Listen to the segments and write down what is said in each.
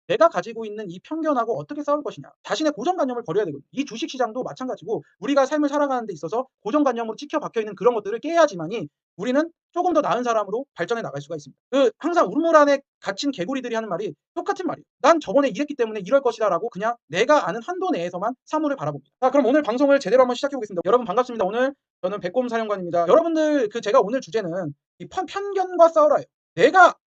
내가 가지고 있는 이 편견하고 어떻게 싸울 것이냐. 자신의 고정관념을 버려야 되거든요. 이 주식시장도 마찬가지고 우리가 삶을 살아가는 데 있어서 고정관념으로 찍혀 박혀 있는 그런 것들을 깨야지만이 우리는 쪼금 더 나은 사람으로 발전해 나갈 수가 있습니다. 항상 우물 안에 갇힌 개구리들이 하는 말이 똑같은 말이에요. "난 저번에 이랬기 때문에 이럴 것이다."라고 그냥 내가 아는 한도 내에서만 사물을 바라봅니다. 자, 그럼 오늘 방송을 제대로 한번 시작해 보겠습니다. 여러분 반갑습니다. 오늘 저는 백곰 사령관입니다. 여러분들 제가 오늘 주제는 이 편견과 싸우라예요.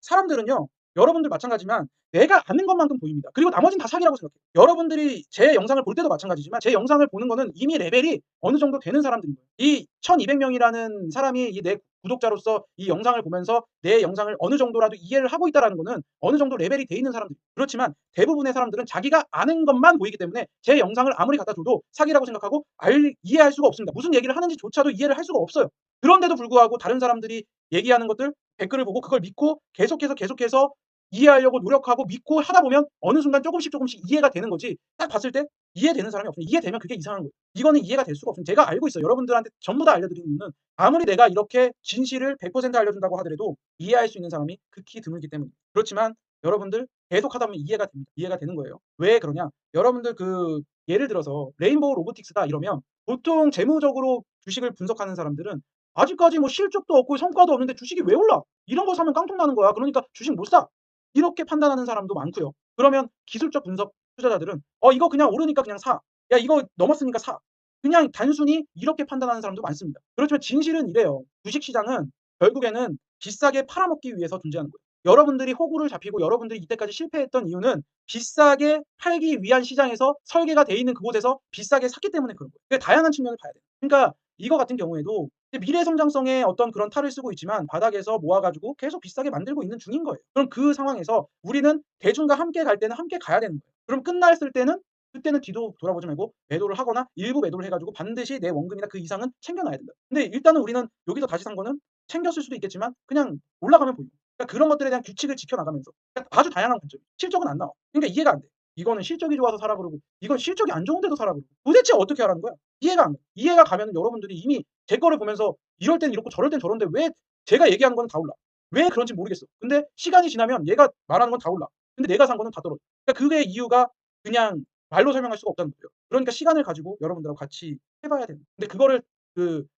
사람들은요, 여러분들 마찬가지지만 내가 아는 것만큼 보입니다. 그리고 나머지는 다 사기라고 생각해요. 여러분들이 제 영상을 볼 때도 마찬가지지만 제 영상을 보는 거는 이미 레벨이 어느 정도 되는 사람들인 거예요. 이 1200명이라는 사람이 이 내 구독자로서 이 영상을 보면서 내 영상을 어느 정도라도 이해를 하고 있다라는 거는 어느 정도 레벨이 돼 있는 사람들이에요. 그렇지만 대부분의 사람들은 자기가 아는 것만 보이기 때문에 제 영상을 아무리 갖다 줘도 사기라고 생각하고 이해할 수가 없습니다. 무슨 얘기를 하는지조차도 이해를 할 수가 없어요. 그런데도 불구하고 다른 사람들이 얘기하는 것들, 댓글을 보고 그걸 믿고 계속해서 이해하려고 노력하고 믿고 하다 보면 어느 순간 조금씩 이해가 되는 거지, 딱 봤을 때 이해되는 사람이 없어요. 이해되면 그게 이상한 거예요. 이거는 이해가 될 수가 없습니다. 제가 알고 있어요. 여러분들한테 전부 다 알려드리는 이유는 아무리 내가 이렇게 진실을 100% 알려준다고 하더라도 이해할 수 있는 사람이 극히 드물기 때문입니다. 그렇지만 여러분들 계속 하다 보면 이해가 됩니다. 이해가 되는 거예요. 왜 그러냐? 여러분들 예를 들어서 레인보우 로보틱스다 이러면 보통 재무적으로 주식을 분석하는 사람들은 아직까지 뭐 실적도 없고 성과도 없는데 주식이 왜 올라? 이런 거 사면 깡통 나는 거야. 그러니까 주식 못 사. 이렇게 판단하는 사람도 많고요. 그러면 기술적 분석 투자자들은 이거 그냥 오르니까 그냥 사. 야, 이거 넘었으니까 사. 그냥 단순히 이렇게 판단하는 사람도 많습니다. 그렇지만 진실은 이래요. 주식 시장은 결국에는 비싸게 팔아먹기 위해서 존재하는 거예요. 여러분들이 호구를 잡히고 여러분들이 이때까지 실패했던 이유는 비싸게 팔기 위한 시장에서 설계가 돼 있는 그곳에서 비싸게 샀기 때문에 그런 거예요. 그러니까 다양한 측면을 봐야 돼요. 그러니까 이거 같은 경우에도 미래 성장성에 어떤 그런 탈을 쓰고 있지만 바닥에서 모아 가지고 계속 비싸게 만들고 있는 중인 거예요. 그럼 그 상황에서 우리는 대중과 함께 갈 때는 함께 가야 되는 거예요. 그럼 끝났을 때는 그때는 뒤도 돌아보지 말고 매도를 하거나 일부 매도를 해 가지고 반드시 내 원금이나 그 이상은 챙겨 놔야 된다. 근데 일단은 우리는 여기서 다시 산 거는 챙겼을 수도 있겠지만 그냥 올라가면 보이고, 그러니까 그런 것들에 대한 규칙을 지켜 나가면서, 그러니까 아주 다양한 관점. 실적은 안 나와. 그러니까 이해가 안 돼. 이거는 실적이 좋아서 사라 그러고 이건 실적이 안 좋은데도 사라 그러고 도대체 어떻게 하라는 거야? 이해가 안 가. 이해가 가면은 여러분들이 이미 제 거를 보면서 이럴 땐 이렇고 저럴 땐 저런데 왜 제가 얘기한 건 다 올라? 왜 그런지 모르겠어. 근데 시간이 지나면 얘가 말하는 건 다 올라. 근데 내가 산 거는 다 떨어져. 그러니까 그게 이유가 그냥 말로 설명할 수가 없다는 거예요. 그러니까 시간을 가지고 여러분들하고 같이 해 봐야 되는, 근데 그거를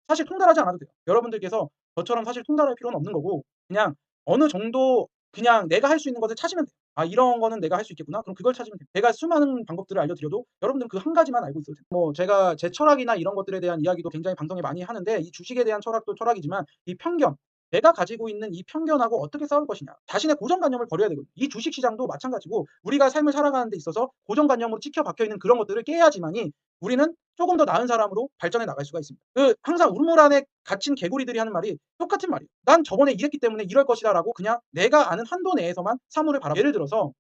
사실 통달하지 않아도 돼요. 여러분들께서 저처럼 사실 통달할 필요는 없는 거고 그냥 어느 정도 그냥 내가 할 수 있는 것을 찾으면 돼요. '아, 이런 거는 내가 할 수 있겠구나.' 그럼 그걸 찾으면 돼요. 제가 수많은 방법들을 알려드려도 여러분들은 그 한 가지만 알고 있어도 돼요. 뭐 제가 제 철학이나 이런 것들에 대한 이야기도 굉장히 방송에 많이 하는데 이 주식에 대한 철학도 철학이지만 이 편견, 내가 가지고 있는 이 편견하고 어떻게 싸울 것이냐. 자신의 고정관념을 버려야 되거든요. 이 주식시장도 마찬가지고 우리가 삶을 살아가는 데 있어서 고정관념으로 찍혀 박혀 있는 그런 것들을 깨야지만이 우리는 조금 더 나은 사람으로 발전해 나갈 수가 있습니다. 항상 우물 안에 갇힌 개구리들이 하는 말이 똑같은 말이에요. "난 저번에 이랬기 때문에 이럴 것이다."라고 그냥 내가 아는 한도 내에서만 사물을 바라, 예를 들어서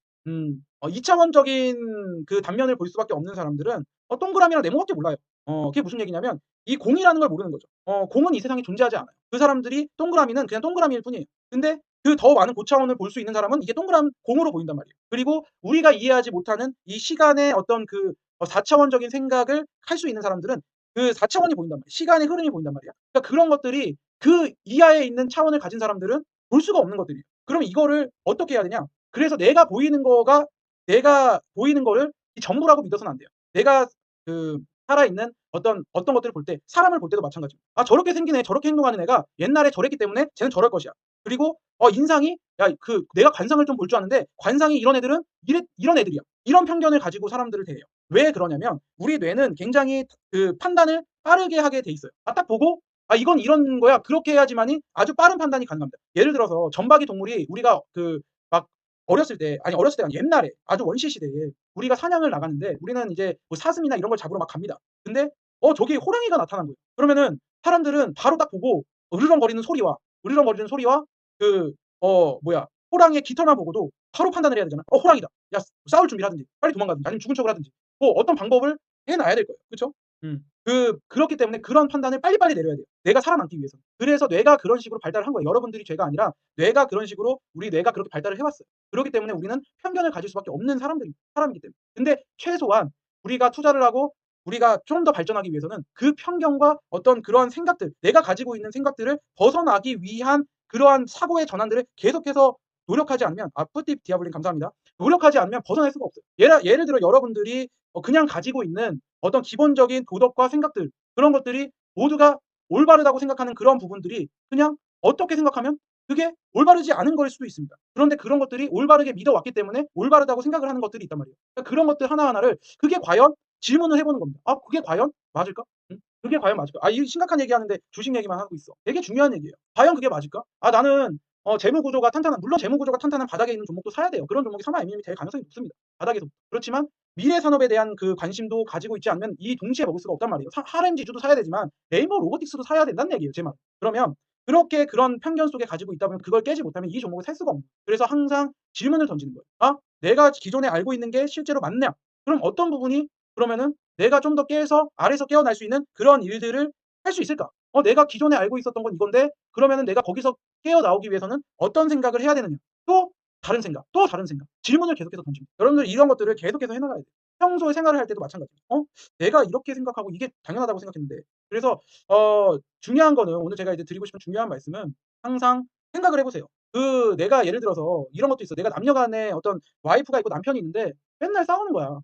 2차원적인 단면을 볼 수밖에 없는 사람들은 동그라미랑 네모밖에 몰라요. 그게 무슨 얘기냐면 이 공이라는 걸 모르는 거죠. 공은 이 세상에 존재하지 않아요. 그 사람들이 동그라미는 그냥 동그라미일 뿐이에요. 근데 그 더 많은 고차원을 볼 수 있는 사람은 이게 동그란 공으로 보인단 말이에요. 그리고 우리가 이해하지 못하는 이 시간의 어떤 4차원적인 생각을 할 수 있는 사람들은 그 4차원이 보인단 말이에요. 시간의 흐름이 보인단 말이야. 그러니까 그런 것들이 그 이하에 있는 차원을 가진 사람들은 볼 수가 없는 것들이에요. 그럼 이거를 어떻게 해야 되냐? 그래서 내가 보이는 거를 이 전부라고 믿어서는 안 돼요. 내가 살아있는 어떤 것들을 볼 때, 사람을 볼 때도 마찬가지입니다. '아, 저렇게 생긴 애, 저렇게 행동하는 애가 옛날에 저랬기 때문에 쟤는 저럴 것이야.' 그리고 인상이, '야, 내가 관상을 좀 볼 줄 아는데 관상이 이런 애들은 이런 애들이야.' 이런 편견을 가지고 사람들을 대해요. 왜 그러냐면 우리 뇌는 굉장히 판단을 빠르게 하게 돼 있어요. 딱 보고 '아, 이건 이런 거야.' 그렇게 해야지만이 아주 빠른 판단이 가능합니다. 예를 들어서 전박이 동물이 우리가 막 어렸을 때, 아니 어렸을 때가 아니라 옛날에 아주 원시 시대에 우리가 사냥을 나가는데 우리는 이제 뭐 사슴이나 이런 걸 잡으러 막 갑니다. 근데 저기 호랑이가 나타난 거예요. 그러면은 사람들은 바로 딱 보고 으르렁거리는 소리와 호랑이의 깃털만 보고도 바로 판단을 해야 되잖아. 호랑이다. 야, 싸울 준비를 하든지 빨리 도망가든지 아니면 죽은 척을 하든지 뭐 어떤 방법을 해 놔야 될 거예요. 그쵸? 그렇기 때문에 그런 판단을 빨리빨리 내려야 돼요, 내가 살아남기 위해서. 그래서 뇌가 그런 식으로 발달을 한 거예요. 여러분들이 죄가 아니라 뇌가 그런 식으로, 우리 뇌가 그렇게 발달을 해 왔어요. 그렇기 때문에 우리는 편견을 가질 수밖에 없는 사람이기 때문에. 근데 최소한 우리가 투자를 하고 우리가 좀 더 발전하기 위해서는 그 편견과 어떤 그러한 생각들, 내가 가지고 있는 생각들을 벗어나기 위한 그러한 사고의 전환들을 계속해서 노력하지 않으면, 뿌띠 디아블린 감사합니다. 노력하지 않으면 벗어날 수가 없어요. 예를 들어 여러분들이 그냥 가지고 있는 어떤 기본적인 도덕과 생각들, 그런 것들이 모두가 올바르다고 생각하는 그런 부분들이 그냥 어떻게 생각하면 그게 올바르지 않은 거일 수도 있습니다. 그런데 그런 것들이 올바르게 믿어왔기 때문에 올바르다고 생각을 하는 것들이 있단 말이에요. 그러니까 그런 것들 하나하나를 그게 과연 질문을 해 보는 겁니다. '아 그게 과연 맞을까? 그게 과연 맞을까? 아 이 심각한 얘기하는데 주식 얘기만 하고 있어.' 되게 중요한 얘기예요. '과연 그게 맞을까? 아 나는 재무 구조가 탄탄한' 물론 재무 구조가 탄탄한 바닥에 있는 종목도 사야 돼요. 그런 종목이 사마이님이 될 가능성이 높습니다, 바닥에서. 그렇지만 미래 산업에 대한 그 관심도 가지고 있지 않으면 이 동시에 먹을 수가 없단 말이에요. 하렘 지주도 사야 되지만 네이버 로보틱스도 사야 된다는 얘기예요, 제 말은. 그러면 그렇게 그런 편견 속에 가지고 있다 보면 그걸 깨지 못하면 이 종목을 살 수가 없는 거예요. 그래서 항상 질문을 던지는 거예요. '아 내가 기존에 알고 있는 게 실제로 맞냐? 그럼 어떤 부분이 그러면은 내가 좀 더 깨서 아래에서 깨어날 수 있는 그런 일들을 할 수 있을까? 내가 기존에 알고 있었던 건 이건데 그러면은 내가 거기서 깨어나오기 위해서는 어떤 생각을 해야 되느냐?' 또 다른 생각, 또 다른 생각. 질문을 계속해서 던집니다. 여러분들 이런 것들을 계속해서 해 나가야 돼요. 평소에 생활을 할 때도 마찬가지예요. '내가 이렇게 생각하고 이게 당연하다고 생각했는데.' 그래서 중요한 거는 오늘 제가 이제 드리고 싶은 중요한 말씀은 항상 생각을 해 보세요. 내가 예를 들어서 이런 것도 있어. 내가 남녀 간에 어떤 와이프가 있고 남편이 있는데 맨날 싸우는 거야.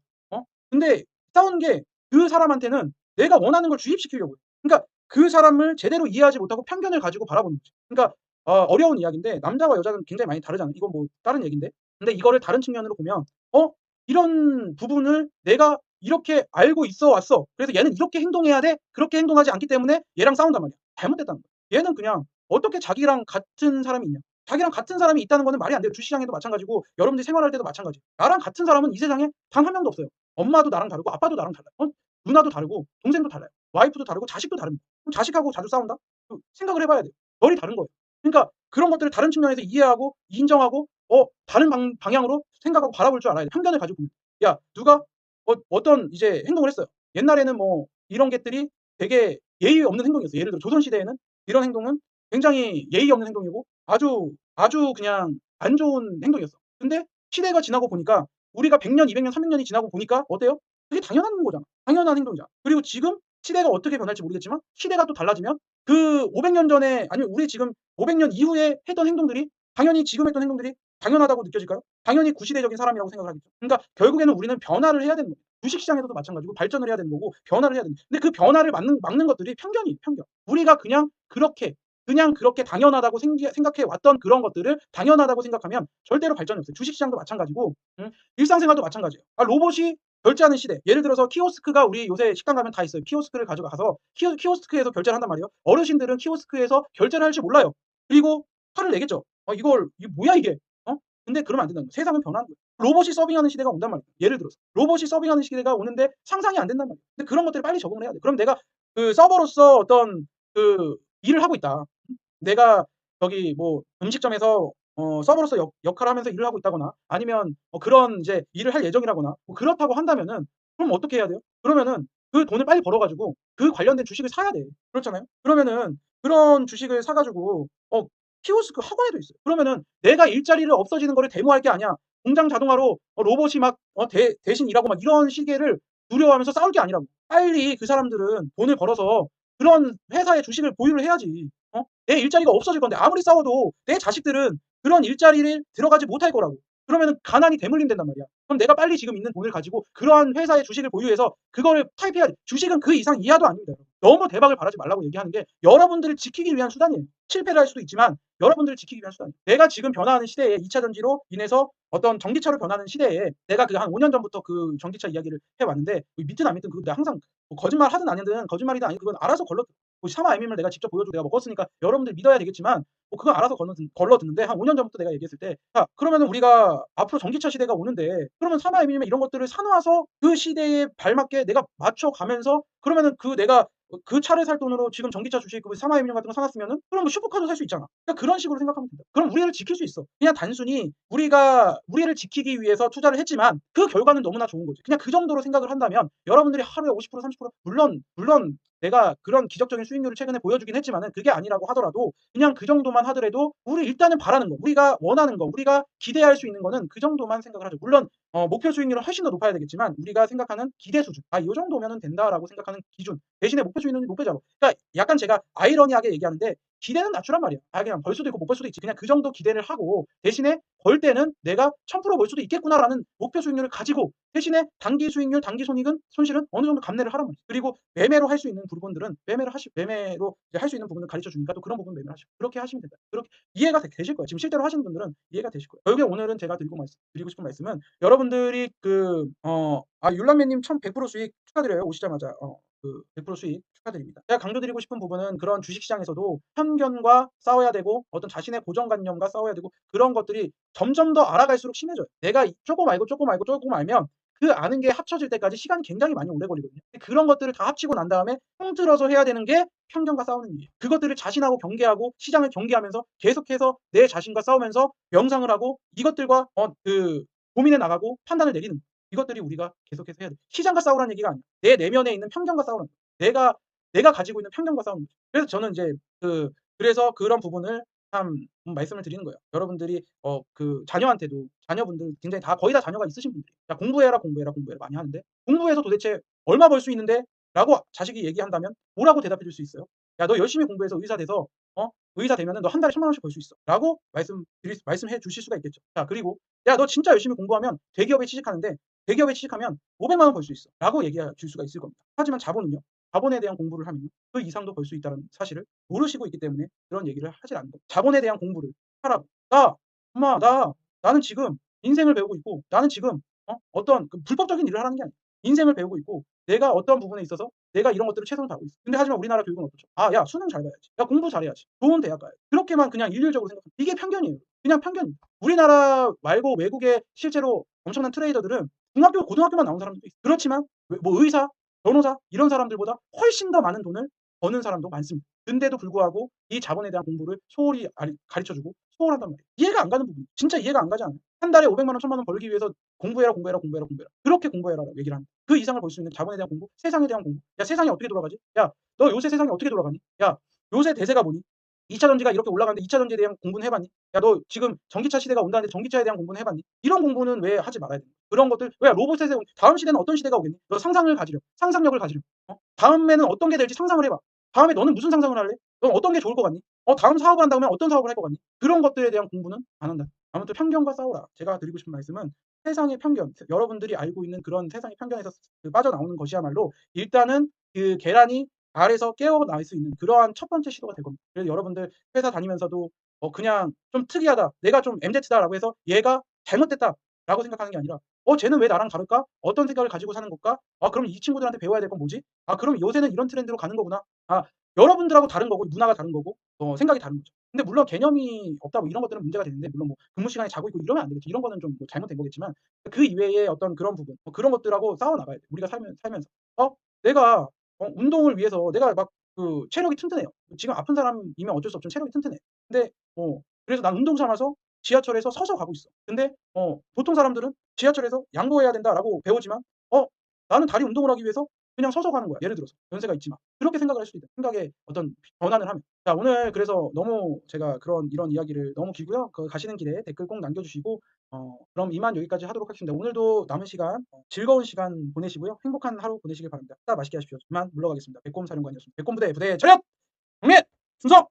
근데 싸우는 게 그 사람한테는 내가 원하는 걸 주입시키려고 해. 그러니까 그 사람을 제대로 이해하지 못하고 편견을 가지고 바라보는 거지. 그러니까 어려운 이야기인데 남자와 여자는 굉장히 많이 다르잖아요. 이건 뭐 다른 얘기인데. 근데 이거를 다른 측면으로 보면 어 이런 부분을 내가 이렇게 알고 있어 왔어. 그래서 얘는 이렇게 행동해야 돼. 그렇게 행동하지 않기 때문에 얘랑 싸운단 말이야. 잘못됐다는 거야. 얘는 그냥 어떻게 자기랑 같은 사람이 있냐. 자기랑 같은 사람이 있다는 거는 말이 안 돼요. 주시장에도 마찬가지고 여러분들이 생활할 때도 마찬가지예요. 나랑 같은 사람은 이 세상에 단 한 명도 없어요. 엄마도 나랑 다르고 아빠도 나랑 달라요. 누나도 다르고 동생도 달라요. 와이프도 다르고 자식도 다릅니다. 그럼 자식하고 자주 싸운다? 생각을 해 봐야 돼요. 결이 다른 거예요. 그러니까 그런 것들을 다른 측면에서 이해하고 인정하고 다른 방향으로 생각하고 바라볼 줄 알아야 돼. 편견을 가지고 보면. 야 누가 어떤 이제 행동을 했어요. 옛날에는 뭐 이런 것들이 되게 예의 없는 행동이었어요. 예를 들어 조선 시대에는 이런 행동은 굉장히 예의 없는 행동이고 아주 그냥 안 좋은 행동이었어. 근데 시대가 지나고 보니까 우리가 100 년, 200 년, 300 년이 지나고 보니까 어때요? 그게 당연한 거잖아. 당연한 행동이잖아. 그리고 지금 시대가 어떻게 변할지 모르겠지만 시대가 또 달라지면 그 500년 전에 아니면 우리 지금 500년 이후에 했던 행동들이 당연히 지금 했던 행동들이 당연하다고 느껴질까요? 당연히 구시대적인 사람이라고 생각을 하겠죠. 그러니까 결국에는 우리는 변화를 해야 되는 거예요. 주식시장에서도 마찬가지고 발전을 해야 되는 거고 변화를 해야 되는 거예요. 근데 그 변화를 막는 것들이 편견이에요, 편견. 우리가 그냥 그렇게 당연하다고 생각해 왔던 그런 것들을 당연하다고 생각하면 절대로 발전이 없어요. 주식시장도 마찬가지고 일상생활도 마찬가지예요. 로봇이 결제하는 시대. 예를 들어서 키오스크가 우리 요새 식당 가면 다 있어요. 키오스크를 가져가서 키오스크에서 결제를 한단 말이에요. 어르신들은 키오스크에서 결제를 할 줄 몰라요. 그리고 화를 내겠죠. 이게 뭐야 이게. 근데 그러면 안 된다는 거예요. 세상은 변하는 거예요. 로봇이 서빙하는 시대가 온단 말이에요. 예를 들어서. 로봇이 서빙하는 시대가 오는데 상상이 안 된단 말이에요. 근데 그런 것들을 빨리 적응을 해야 돼요. 그럼 내가 그 서버로서 어떤 그 일을 하고 있다. 내가 저기 뭐 음식점에서 서버로서 역할을 하면서 일을 하고 있다거나 아니면 그런 이제 일을 할 예정이라거나 뭐 그렇다고 한다면은 그럼 어떻게 해야 돼요? 그러면은 그 돈을 빨리 벌어 가지고 그 관련된 주식을 사야 돼. 그렇잖아요. 그러면은 그런 주식을 사 가지고 키오스크 학원에도 있어요. 그러면은 내가 일자리를 없어지는 거를 데모할 게 아니야. 공장 자동화로 로봇이 막 대신 일하고 막 이런 시계를 두려워하면서 싸울 게 아니라고. 빨리 그 사람들은 돈을 벌어서 그런 회사의 주식을 보유를 해야지. 내 일자리가 없어질 건데 아무리 싸워도 내 자식들은 그런 일자리를 들어가지 못할 거라고. 그러면은 가난이 대물림된단 말이야. 그럼 내가 빨리 지금 있는 돈을 가지고 그러한 회사의 주식을 보유해서 그거를 타입해야 돼. 주식은 그 이상 이하도 아닙니다. 너무 대박을 바라지 말라고 얘기하는 게 여러분들을 지키기 위한 수단이에요. 실패를 할 수도 있지만 여러분들을 지키기 위한 수단이에요. 내가 지금 변화하는 시대에 2차 전지로 인해서 어떤 전기차로 변하는 시대에 내가 그 한 5년 전부터 그 전기차 이야기를 해 왔는데 믿든 안 믿든 그거 내가 항상 뭐 거짓말 하든 아니든 거짓말이든 아니든 그건 알아서 사마 IMM을 내가 직접 보여주고 내가 먹었으니까 여러분들 믿어야 되겠지만 그건 알아서 걸러 듣는데 한 5년 전부터 내가 얘기했을 때 야 그러면은 우리가 앞으로 전기차 시대가 오는데 그러면 사마 IMM에 이런 것들을 사 놔서 그 시대에 발맞게 내가 맞춰 가면서 그러면은 내가 그 차를 살 돈으로 지금 전기차 주식 사마 IMM 같은 거 사 놨으면은 그럼 뭐 슈퍼카도 살 수 있잖아. 그러니까 그런 식으로 생각하면 된다. 그럼 우리를 지킬 수 있어. 그냥 단순히 우리가 우리를 지키기 위해서 투자를 했지만 그 결과는 너무나 좋은 거지. 그냥 그 정도로 생각을 한다면 여러분들이 하루에 50% 30% 물론 내가 그런 기적적인 수익률을 최근에 보여주긴 했지만은 그게 아니라고 하더라도 그냥 그 정도만 하더라도 우리 일단은 바라는 거, 우리가 원하는 거, 우리가 기대할 수 있는 거는 그 정도만 생각을 하죠. 물론 목표 수익률은 훨씬 더 높아야 되겠지만 우리가 생각하는 기대 수준, 요 정도면은 된다라고 생각하는 기준 대신에 목표 수익률은 높게 잡아. 그러니까 약간 제가 아이러니하게 얘기하는데 기대는 낮추란 말이야. 그냥 벌 수도 있고 못 벌 수도 있지. 그냥 그 정도 기대를 하고 대신에 벌 때는 '내가 1000% 벌 수도 있겠구나.'라는 목표 수익률을 가지고 대신에 단기 수익률, 단기 손실은 어느 정도 감내를 하란 말이야. 그리고 매매로 할 수 있는 부분들은 매매로 이제 할 수 있는 부분을 가르쳐 주니까 또 그런 부분 매매를 하시고 그렇게 하시면 된다. 그렇게 이해가 되실 거예요. 지금 실제로 하시는 분들은 이해가 되실 거예요. 결국에 오늘은 제가 드리고 싶은 말씀은 여러분들이 율란매님 100% 수익 축하드려요. 오시자마자. 100% 수익 축하드립니다. 제가 강조드리고 싶은 부분은 그런 주식시장에서도 편견과 싸워야 되고 어떤 자신의 고정관념과 싸워야 되고 그런 것들이 점점 더 알아갈수록 심해져요. 내가 조금 알면 그 아는 게 합쳐질 때까지 시간이 굉장히 많이 오래 걸리거든요. 그런 것들을 다 합치고 난 다음에 통틀어서 해야 되는 게 편견과 싸우는 일이에요. 그것들을 자신하고 경계하고 시장을 경계하면서 계속해서 내 자신과 싸우면서 명상을 하고 이것들과 고민해 나가고 판단을 내리는 거예요. 이것들이 우리가 계속해서 해야 돼요. 시장과 싸우라는 얘기가 아니에요. 내 내면에 있는 편견과 싸우라는 거예요. 내가 가지고 있는 편견과 싸우는 거죠. 그래서 저는 이제 그래서 그런 부분을 참 말씀을 드리는 거예요. 여러분들이 자녀분들 굉장히 거의 다 자녀가 있으신 분들이에요. "야 공부해라, 공부해라, 공부해라." 많이 하는데 "공부해서 도대체 얼마 벌 수 있는데?" 라고 자식이 얘기한다면 뭐라고 대답해 줄 수 있어요? "야 너 열심히 공부해서 의사 돼서 의사 되면은 너 한 달에 10,000,000 원씩 벌 수 있어." 라고 말씀해 주실 수가 있겠죠. 자 그리고 "야 너 진짜 열심히 공부하면 대기업에 취직하는데 대기업에 취직하면 500만 원 벌 수 있어." 라고 얘기해 줄 수가 있을 겁니다. 하지만 자본은요. 자본에 대한 공부를 하면요. 그 이상도 벌 수 있다는 사실을 모르시고 있기 때문에 그런 얘기를 하질 않는 거예요. 자본에 대한 공부를 하라고. 엄마 나는 지금 인생을 배우고 있고 나는 지금 어떤 불법적인 일을 하는 게 아니야. 인생을 배우고 있고 내가 어떤 부분에 있어서 내가 이런 것들을 최선을 다하고 있어. 근데 하지만 우리나라 교육은 어떻죠? 야 수능 잘 봐야지. 야 공부 잘해야지. 좋은 대학 가야지. 그렇게만 그냥 일률적으로 생각합니다. 이게 편견이에요. 그냥 편견입니다. 우리나라 말고 외국의 실제로 엄청난 트레이더들은 고등학교만 나온 사람들도 있어요. 그렇지만 의사, 변호사 이런 사람들보다 훨씬 더 많은 돈을 버는 사람도 많습니다. 근데도 불구하고 이 자본에 대한 공부를 소홀히 가르쳐 주고 소홀한단 말이에요. 이해가 안 가는 부분이에요. 진짜 이해가 안 가지 않아요? 한 달에 500만 원, 1,000만 원 벌기 위해서 공부해라. 그렇게 공부해라라고 얘기를 합니다. 그 이상을 벌 수 있는 자본에 대한 공부, 세상에 대한 공부. 야 세상이 어떻게 돌아가지? 야 너 요새 세상이 어떻게 돌아가니? 야 요새 대세가 뭐니? 2차 전지가 이렇게 올라가는데 2차 전지에 대한 공부는 해 봤니? 야 너 지금 전기차 시대가 온다는데 전기차에 대한 공부는 해 봤니? 이런 공부는 왜 하지 말아야 되는 거야? 그런 것들 왜 다음 시대는 어떤 시대가 오겠니? 너 상상을 가지렴. 상상력을 가지렴. 다음에는 어떤 게 될지 상상을 해 봐. 다음에 너는 무슨 상상을 할래? 넌 어떤 게 좋을 것 같니? 다음 사업을 한다고 하면 어떤 사업을 할 것 같니? 그런 것들에 대한 공부는 안 한다. 아무튼 편견과 싸우라. 제가 드리고 싶은 말씀은 세상의 편견, 여러분들이 알고 있는 그런 세상의 편견에서 빠져나오는 것이야말로 일단은 그 계란이 알에서 깨어날 수 있는 그러한 첫 번째 시도가 될 겁니다. 그래서 여러분들 회사 다니면서도 그냥 좀 특이하다. 내가 좀 MZ다라고 해서 얘가 잘못됐다라고 생각하는 게 아니라 쟤는 왜 나랑 다를까? 어떤 생각을 가지고 사는 걸까? 그럼 이 친구들한테 배워야 될 건 뭐지? 그럼 요새는 이런 트렌드로 가는 거구나. 여러분들하고 다른 거고 문화가 다른 거고 생각이 다른 거죠. 근데 물론 개념이 없다 이런 것들은 문제가 되는데 물론 근무 시간에 자고 있고 이러면 안 되겠죠. 이런 거는 좀 잘못된 거겠지만 그 이외의 어떤 그런 부분 그런 것들하고 싸워 나가야 돼요. 우리가 살면서. 내가 운동을 위해서 내가 막 체력이 튼튼해요. 지금 아픈 사람이면 어쩔 수 없지만 체력이 튼튼해. 근데 그래서 난 운동 삼아서 지하철에서 서서 가고 있어. 근데 보통 사람들은 지하철에서 양보해야 된다라고 배우지만 나는 다리 운동을 하기 위해서 그냥 서서 가는 거야. 예를 들어서 연세가 있지만. 그렇게 생각을 할 수도 있다. 생각의 어떤 전환을 하면. 자 오늘 그래서 너무 제가 이런 이야기를 너무 길고요. 가시는 길에 댓글 꼭 남겨 주시고 그럼 이만 여기까지 하도록 하겠습니다. 오늘도 남은 시간 즐거운 시간 보내시고요. 행복한 하루 보내시길 바랍니다. 식사 맛있게 하십시오. 이만 물러가겠습니다. 백곰사령관이었습니다. 백곰부대 부대 차렷! 정리! 충성!